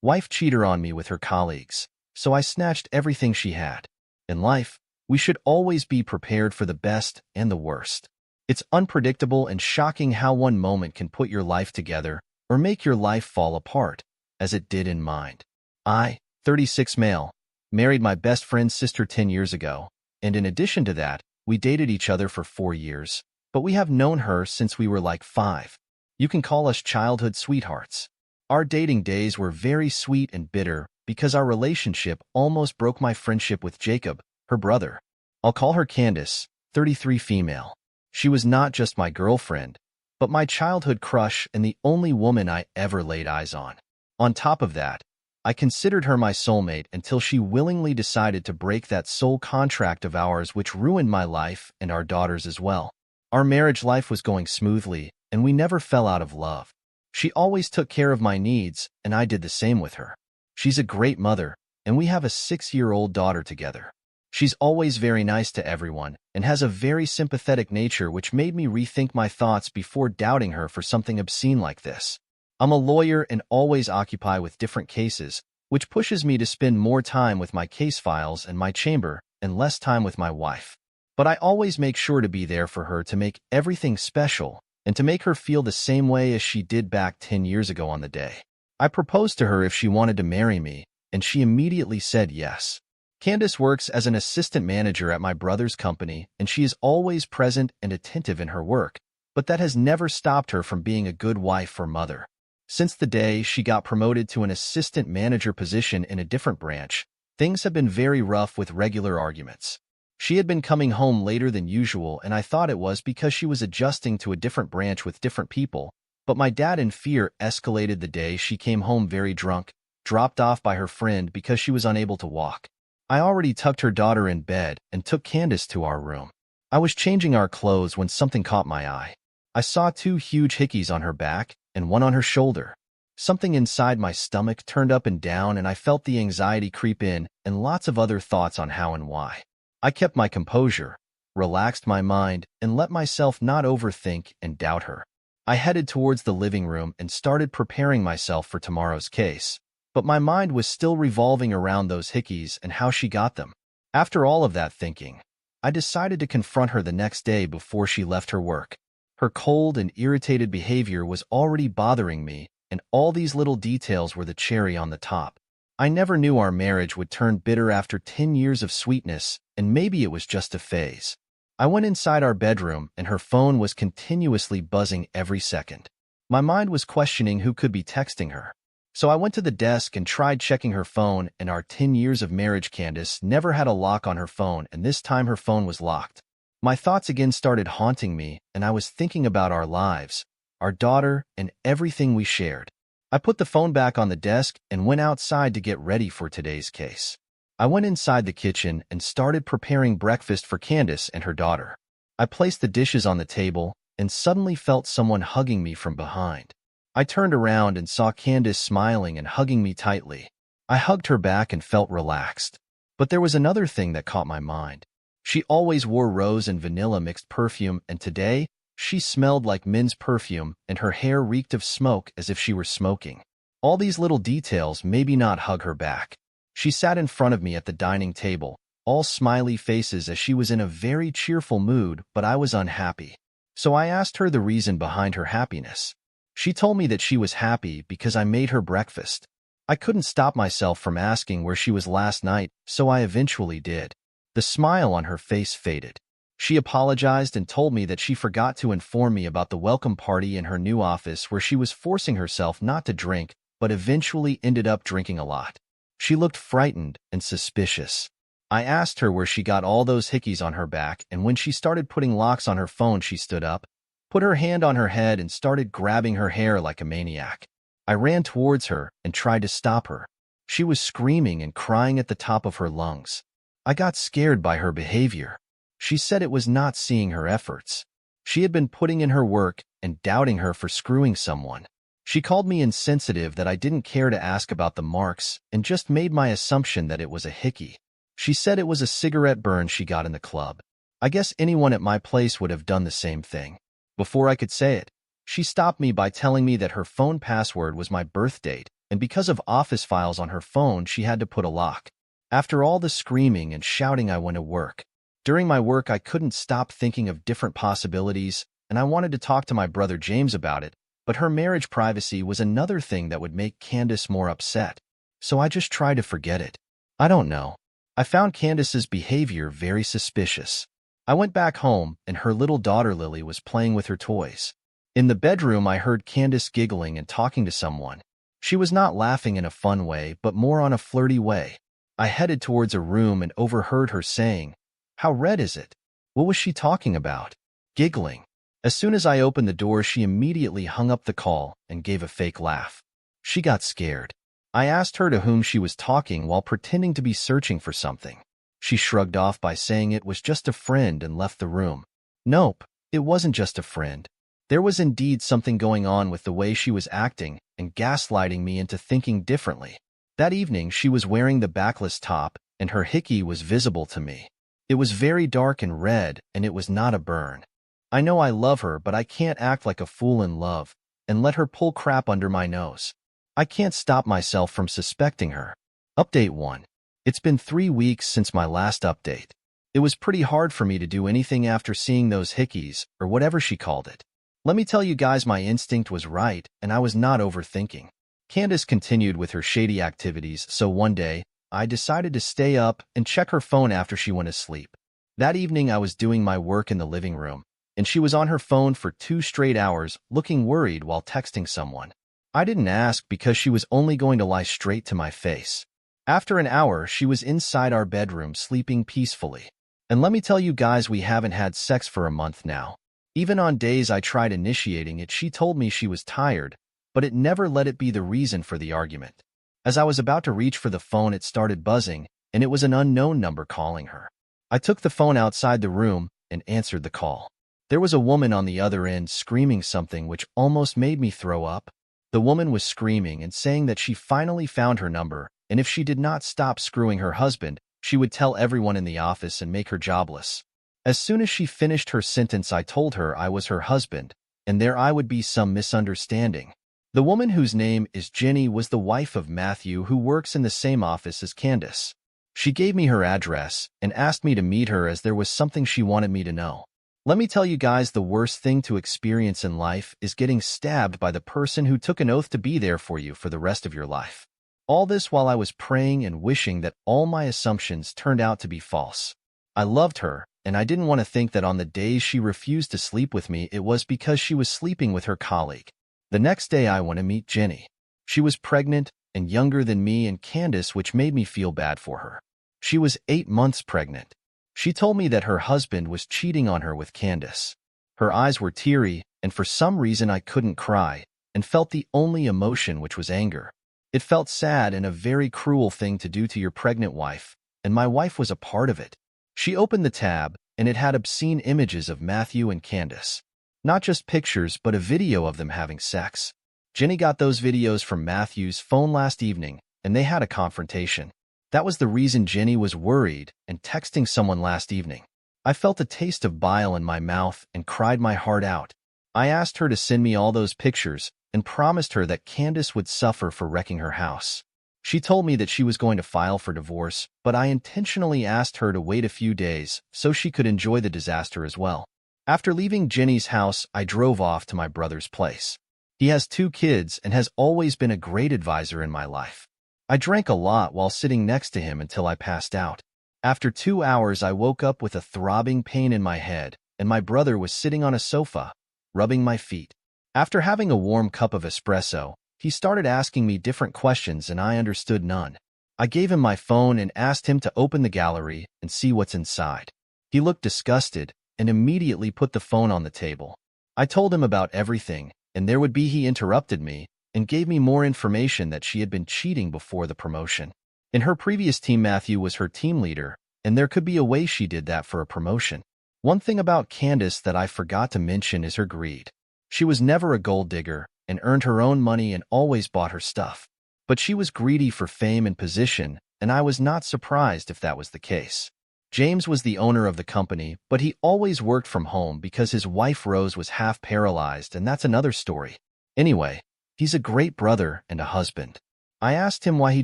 Wife cheated on me with her colleagues, so I snatched everything she had. In life, we should always be prepared for the best and the worst. It's unpredictable and shocking how one moment can put your life together or make your life fall apart, as it did in mine. I, 36 male, married my best friend's sister 10 years ago, and in addition to that, we dated each other for 4 years, but we have known her since we were like 5. You can call us childhood sweethearts. Our dating days were very sweet and bitter because our relationship almost broke my friendship with Jacob, her brother. I'll call her Candace, 33 female. She was not just my girlfriend, but my childhood crush and the only woman I ever laid eyes on. On top of that, I considered her my soulmate until she willingly decided to break that soul contract of ours, which ruined my life and our daughters as well. Our marriage life was going smoothly, and we never fell out of love. She always took care of my needs, and I did the same with her. She's a great mother, and we have a 6-year-old daughter together. She's always very nice to everyone and has a very sympathetic nature, which made me rethink my thoughts before doubting her for something obscene like this. I'm a lawyer and always occupy with different cases, which pushes me to spend more time with my case files and my chamber and less time with my wife. But I always make sure to be there for her to make everything special and to make her feel the same way as she did back 10 years ago on the day. I proposed to her if she wanted to marry me, and she immediately said yes. Candace works as an assistant manager at my brother's company, and she is always present and attentive in her work, but that has never stopped her from being a good wife or mother. Since the day she got promoted to an assistant manager position in a different branch, things have been very rough with regular arguments. She had been coming home later than usual, and I thought it was because she was adjusting to a different branch with different people, but my dad in fear escalated the day she came home very drunk, dropped off by her friend because she was unable to walk. I already tucked her daughter in bed and took Candace to our room. I was changing our clothes when something caught my eye. I saw 2 huge hickeys on her back and one on her shoulder. Something inside my stomach turned up and down, and I felt the anxiety creep in and lots of other thoughts on how and why. I kept my composure, relaxed my mind, and let myself not overthink and doubt her. I headed towards the living room and started preparing myself for tomorrow's case. But my mind was still revolving around those hickeys and how she got them. After all of that thinking, I decided to confront her the next day before she left her work. Her cold and irritated behavior was already bothering me, and all these little details were the cherry on the top. I never knew our marriage would turn bitter after 10 years of sweetness, and maybe it was just a phase. I went inside our bedroom, and her phone was continuously buzzing every second. My mind was questioning who could be texting her. So I went to the desk and tried checking her phone, and our 10 years of marriage, Candace never had a lock on her phone, and this time her phone was locked. My thoughts again started haunting me, and I was thinking about our lives, our daughter, and everything we shared. I put the phone back on the desk and went outside to get ready for today's case. I went inside the kitchen and started preparing breakfast for Candace and her daughter. I placed the dishes on the table and suddenly felt someone hugging me from behind. I turned around and saw Candace smiling and hugging me tightly. I hugged her back and felt relaxed. But there was another thing that caught my mind. She always wore rose and vanilla mixed perfume, and today, she smelled like men's perfume and her hair reeked of smoke as if she were smoking. All these little details made me not hug her back. She sat in front of me at the dining table, all smiley faces as she was in a very cheerful mood, but I was unhappy. So I asked her the reason behind her happiness. She told me that she was happy because I made her breakfast. I couldn't stop myself from asking where she was last night, so I eventually did. The smile on her face faded. She apologized and told me that she forgot to inform me about the welcome party in her new office where she was forcing herself not to drink, but eventually ended up drinking a lot. She looked frightened and suspicious. I asked her where she got all those hickeys on her back, and when she started putting locks on her phone, she stood up, put her hand on her head, and started grabbing her hair like a maniac. I ran towards her and tried to stop her. She was screaming and crying at the top of her lungs. I got scared by her behavior. She said it was not seeing her efforts. She had been putting in her work and doubting her for screwing someone. She called me insensitive that I didn't care to ask about the marks and just made my assumption that it was a hickey. She said it was a cigarette burn she got in the club. I guess anyone at my place would have done the same thing. Before I could say it, she stopped me by telling me that her phone password was my birth date and because of office files on her phone, she had to put a lock. After all the screaming and shouting, I went to work. During my work, I couldn't stop thinking of different possibilities, and I wanted to talk to my brother James about it, but her marriage privacy was another thing that would make Candace more upset. So I just tried to forget it. I don't know. I found Candace's behavior very suspicious. I went back home, and her little daughter Lily was playing with her toys. In the bedroom, I heard Candace giggling and talking to someone. She was not laughing in a fun way, but more on a flirty way. I headed towards a room and overheard her saying, "How red is it?" What was she talking about? Giggling. As soon as I opened the door, she immediately hung up the call and gave a fake laugh. She got scared. I asked her to whom she was talking while pretending to be searching for something. She shrugged off by saying it was just a friend and left the room. Nope, it wasn't just a friend. There was indeed something going on with the way she was acting and gaslighting me into thinking differently. That evening, she was wearing the backless top, and her hickey was visible to me. It was very dark and red, and it was not a burn. I know I love her, but I can't act like a fool in love and let her pull crap under my nose. I can't stop myself from suspecting her. Update 1. It's been 3 weeks since my last update. It was pretty hard for me to do anything after seeing those hickeys, or whatever she called it. Let me tell you guys, my instinct was right, and I was not overthinking. Candace continued with her shady activities, so one day, I decided to stay up and check her phone after she went to sleep. That evening, I was doing my work in the living room, and she was on her phone for 2 straight hours, looking worried while texting someone. I didn't ask because she was only going to lie straight to my face. After an hour, she was inside our bedroom sleeping peacefully. And let me tell you guys, we haven't had sex for a month now. Even on days I tried initiating it, she told me she was tired, but it never let it be the reason for the argument. As I was about to reach for the phone, it started buzzing, and it was an unknown number calling her. I took the phone outside the room and answered the call. There was a woman on the other end screaming something which almost made me throw up. The woman was screaming and saying that she finally found her number, and if she did not stop screwing her husband, she would tell everyone in the office and make her jobless. As soon as she finished her sentence, I told her I was her husband, and there I would be some misunderstanding. The woman, whose name is Jenny, was the wife of Matthew, who works in the same office as Candace. She gave me her address and asked me to meet her as there was something she wanted me to know. Let me tell you guys, the worst thing to experience in life is getting stabbed by the person who took an oath to be there for you for the rest of your life. All this while I was praying and wishing that all my assumptions turned out to be false. I loved her, and I didn't want to think that on the days she refused to sleep with me, it was because she was sleeping with her colleague. The next day, I went to meet Jenny. She was pregnant and younger than me and Candace, which made me feel bad for her. She was 8 months pregnant. She told me that her husband was cheating on her with Candace. Her eyes were teary, and for some reason I couldn't cry, and felt the only emotion, which was anger. It felt sad and a very cruel thing to do to your pregnant wife, and my wife was a part of it. She opened the tab, and it had obscene images of Matthew and Candace. Not just pictures, but a video of them having sex. Jenny got those videos from Matthew's phone last evening, and they had a confrontation. That was the reason Jenny was worried and texting someone last evening. I felt a taste of bile in my mouth and cried my heart out. I asked her to send me all those pictures and promised her that Candace would suffer for wrecking her house. She told me that she was going to file for divorce, but I intentionally asked her to wait a few days so she could enjoy the disaster as well. After leaving Jenny's house, I drove off to my brother's place. He has 2 kids and has always been a great advisor in my life. I drank a lot while sitting next to him until I passed out. After 2 hours, I woke up with a throbbing pain in my head, and my brother was sitting on a sofa, rubbing my feet. After having a warm cup of espresso, he started asking me different questions and I understood none. I gave him my phone and asked him to open the gallery and see what's inside. He looked disgusted and immediately put the phone on the table. I told him about everything, and there would be he interrupted me and gave me more information that she had been cheating before the promotion. In her previous team, Matthew was her team leader, and there could be a way she did that for a promotion. One thing about Candace that I forgot to mention is her greed. She was never a gold digger and earned her own money and always bought her stuff. But she was greedy for fame and position, and I was not surprised if that was the case. James was the owner of the company, but he always worked from home because his wife Rose was half paralyzed, and that's another story. Anyway, he's a great brother and a husband. I asked him why he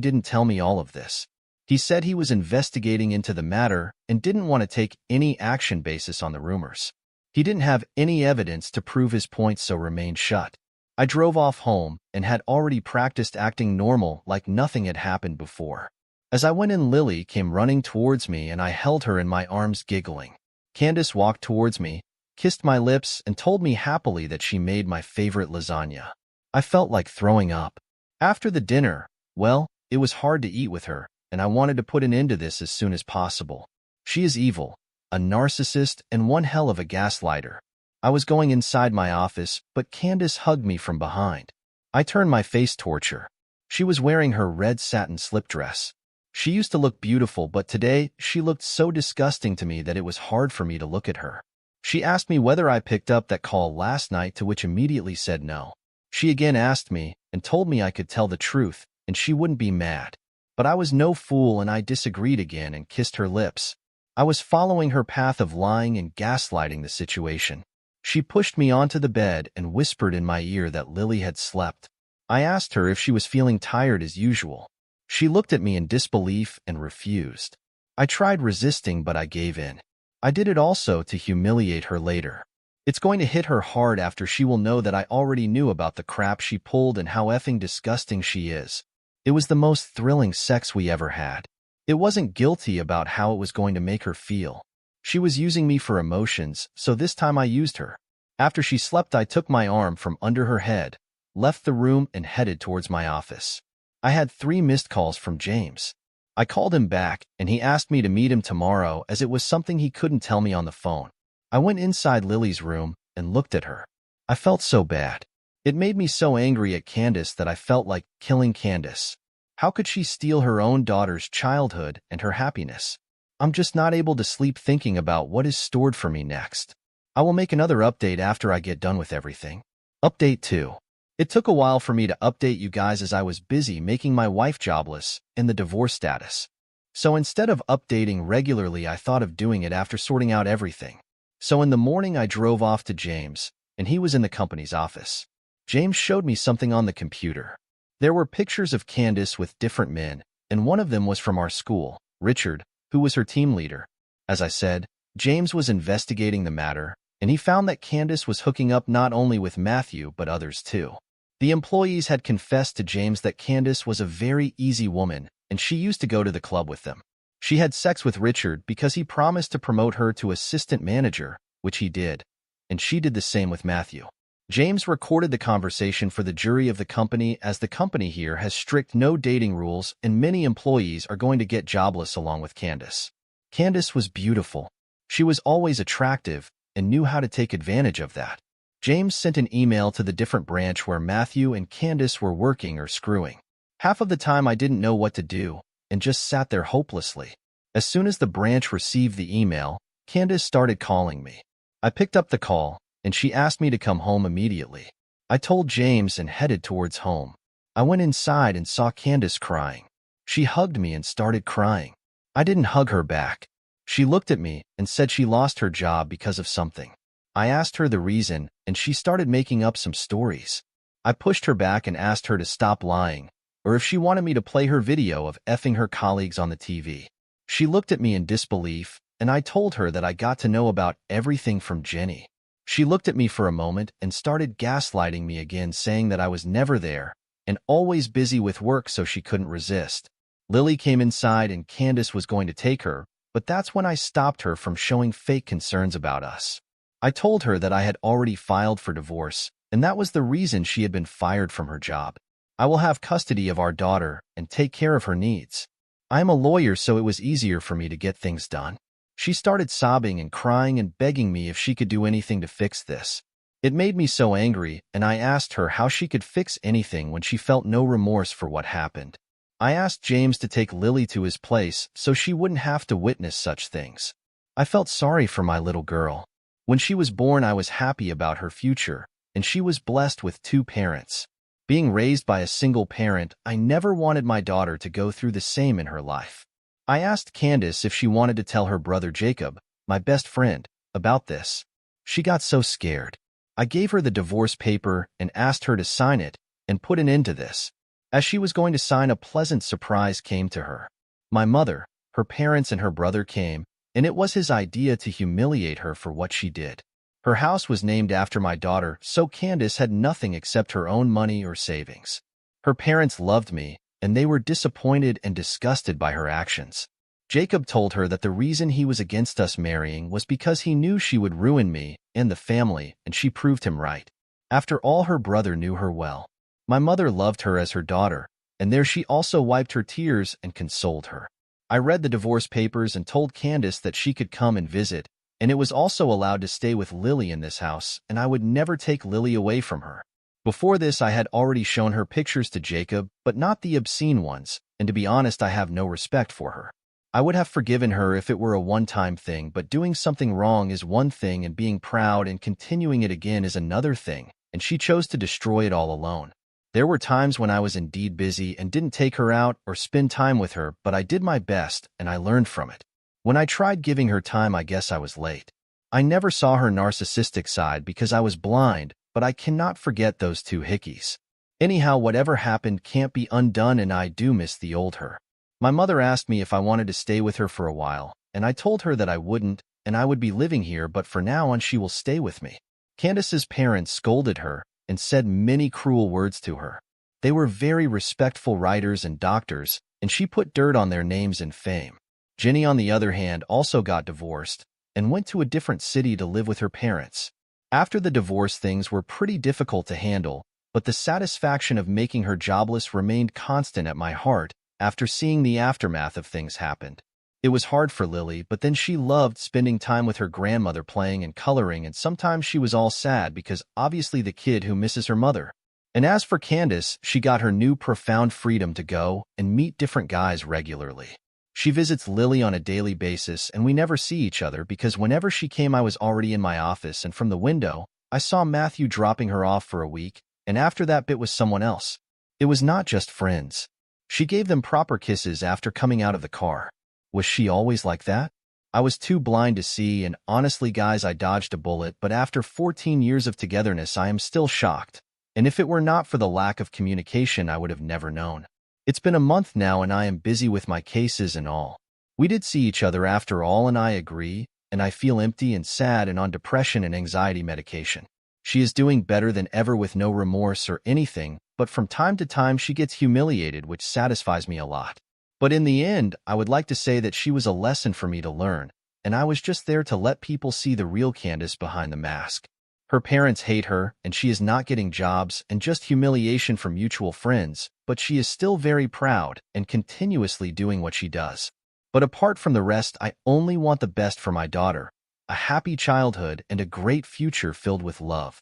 didn't tell me all of this. He said he was investigating into the matter and didn't want to take any action basis on the rumors. He didn't have any evidence to prove his point, so remained shut. I drove off home and had already practiced acting normal like nothing had happened before. As I went in, Lily came running towards me and I held her in my arms giggling. Candace walked towards me, kissed my lips, and told me happily that she made my favorite lasagna. I felt like throwing up. After the dinner, well, it was hard to eat with her, and I wanted to put an end to this as soon as possible. She is evil, a narcissist, and one hell of a gaslighter. I was going inside my office, but Candace hugged me from behind. I turned my face towards her. She was wearing her red satin slip dress. She used to look beautiful, but today she looked so disgusting to me that it was hard for me to look at her. She asked me whether I picked up that call last night, to which immediately said no. She again asked me and told me I could tell the truth and she wouldn't be mad. But I was no fool and I disagreed again and kissed her lips. I was following her path of lying and gaslighting the situation. She pushed me onto the bed and whispered in my ear that Lily had slept. I asked her if she was feeling tired as usual. She looked at me in disbelief and refused. I tried resisting, but I gave in. I did it also to humiliate her later. It's going to hit her hard after she will know that I already knew about the crap she pulled and how effing disgusting she is. It was the most thrilling sex we ever had. It wasn't guilty about how it was going to make her feel. She was using me for emotions, so this time I used her. After she slept, I took my arm from under her head, left the room, and headed towards my office. I had 3 missed calls from James. I called him back, and he asked me to meet him tomorrow as it was something he couldn't tell me on the phone. I went inside Lily's room and looked at her. I felt so bad. It made me so angry at Candace that I felt like killing Candace. How could she steal her own daughter's childhood and her happiness? I'm just not able to sleep thinking about what is stored for me next. I will make another update after I get done with everything. Update 2. It took a while for me to update you guys as I was busy making my wife jobless and the divorce status. So instead of updating regularly, I thought of doing it after sorting out everything. So in the morning I drove off to James, and he was in the company's office. James showed me something on the computer. There were pictures of Candace with different men, and one of them was from our school, Richard, who was her team leader. As I said, James was investigating the matter, and he found that Candace was hooking up not only with Matthew but others too. The employees had confessed to James that Candace was a very easy woman, and she used to go to the club with them. She had sex with Richard because he promised to promote her to assistant manager, which he did, and she did the same with Matthew. James recorded the conversation for the jury of the company, as the company here has strict no dating rules and many employees are going to get jobless along with Candace. Candace was beautiful. She was always attractive and knew how to take advantage of that. James sent an email to the different branch where Matthew and Candace were working or screwing. Half of the time I didn't know what to do and just sat there hopelessly. As soon as the branch received the email, Candace started calling me. I picked up the call, and she asked me to come home immediately. I told James and headed towards home. I went inside and saw Candace crying. She hugged me and started crying. I didn't hug her back. She looked at me and said she lost her job because of something. I asked her the reason, and she started making up some stories. I pushed her back and asked her to stop lying, or if she wanted me to play her video of effing her colleagues on the TV. She looked at me in disbelief, and I told her that I got to know about everything from Jenny. She looked at me for a moment and started gaslighting me again, saying that I was never there and always busy with work, so she couldn't resist. Lily came inside and Candace was going to take her, but that's when I stopped her from showing fake concerns about us. I told her that I had already filed for divorce, and that was the reason she had been fired from her job. I will have custody of our daughter and take care of her needs. I am a lawyer, so it was easier for me to get things done. She started sobbing and crying and begging me if she could do anything to fix this. It made me so angry, and I asked her how she could fix anything when she felt no remorse for what happened. I asked James to take Lily to his place so she wouldn't have to witness such things. I felt sorry for my little girl. When she was born, I was happy about her future, and she was blessed with 2 parents. Being raised by a single parent, I never wanted my daughter to go through the same in her life. I asked Candace if she wanted to tell her brother Jacob, my best friend, about this. She got so scared. I gave her the divorce paper and asked her to sign it and put an end to this. As she was going to sign, a pleasant surprise came to her. My mother, her parents, and her brother came, and it was his idea to humiliate her for what she did. Her house was named after my daughter, so Candace had nothing except her own money or savings. Her parents loved me, and they were disappointed and disgusted by her actions. Jacob told her that the reason he was against us marrying was because he knew she would ruin me and the family, and she proved him right. After all, her brother knew her well. My mother loved her as her daughter, and there she also wiped her tears and consoled her. I read the divorce papers and told Candace that she could come and visit, and it was also allowed to stay with Lily in this house, and I would never take Lily away from her. Before this, I had already shown her pictures to Jacob, but not the obscene ones, and to be honest, I have no respect for her. I would have forgiven her if it were a one-time thing, but doing something wrong is one thing and being proud and continuing it again is another thing, and she chose to destroy it all alone. There were times when I was indeed busy and didn't take her out or spend time with her, but I did my best and I learned from it. When I tried giving her time, I guess I was late. I never saw her narcissistic side because I was blind, but I cannot forget those two hickeys. Anyhow, whatever happened can't be undone, and I do miss the old her. My mother asked me if I wanted to stay with her for a while, and I told her that I wouldn't, and I would be living here, but for now on she will stay with me. Candace's parents scolded her and said many cruel words to her. They were very respectful writers and doctors, and she put dirt on their names and fame. Jenny, on the other hand, also got divorced and went to a different city to live with her parents. After the divorce, things were pretty difficult to handle, but the satisfaction of making her jobless remained constant at my heart after seeing the aftermath of things happened. It was hard for Lily, but then she loved spending time with her grandmother playing and coloring, and sometimes she was all sad because obviously the kid who misses her mother. And as for Candace, she got her new profound freedom to go and meet different guys regularly. She visits Lily on a daily basis, and we never see each other because whenever she came I was already in my office, and from the window, I saw Matthew dropping her off for a week, and after that bit was someone else. It was not just friends. She gave them proper kisses after coming out of the car. Was she always like that? I was too blind to see, and honestly guys, I dodged a bullet, but after 14 years of togetherness I am still shocked. And if it were not for the lack of communication, I would have never known. It's been a month now and I am busy with my cases and all. We did see each other after all, and I agree, and I feel empty and sad and on depression and anxiety medication. She is doing better than ever with no remorse or anything, but from time to time she gets humiliated, which satisfies me a lot. But in the end, I would like to say that she was a lesson for me to learn, and I was just there to let people see the real Candace behind the mask. Her parents hate her, and she is not getting jobs and just humiliation from mutual friends, but she is still very proud and continuously doing what she does. But apart from the rest, I only want the best for my daughter, a happy childhood and a great future filled with love.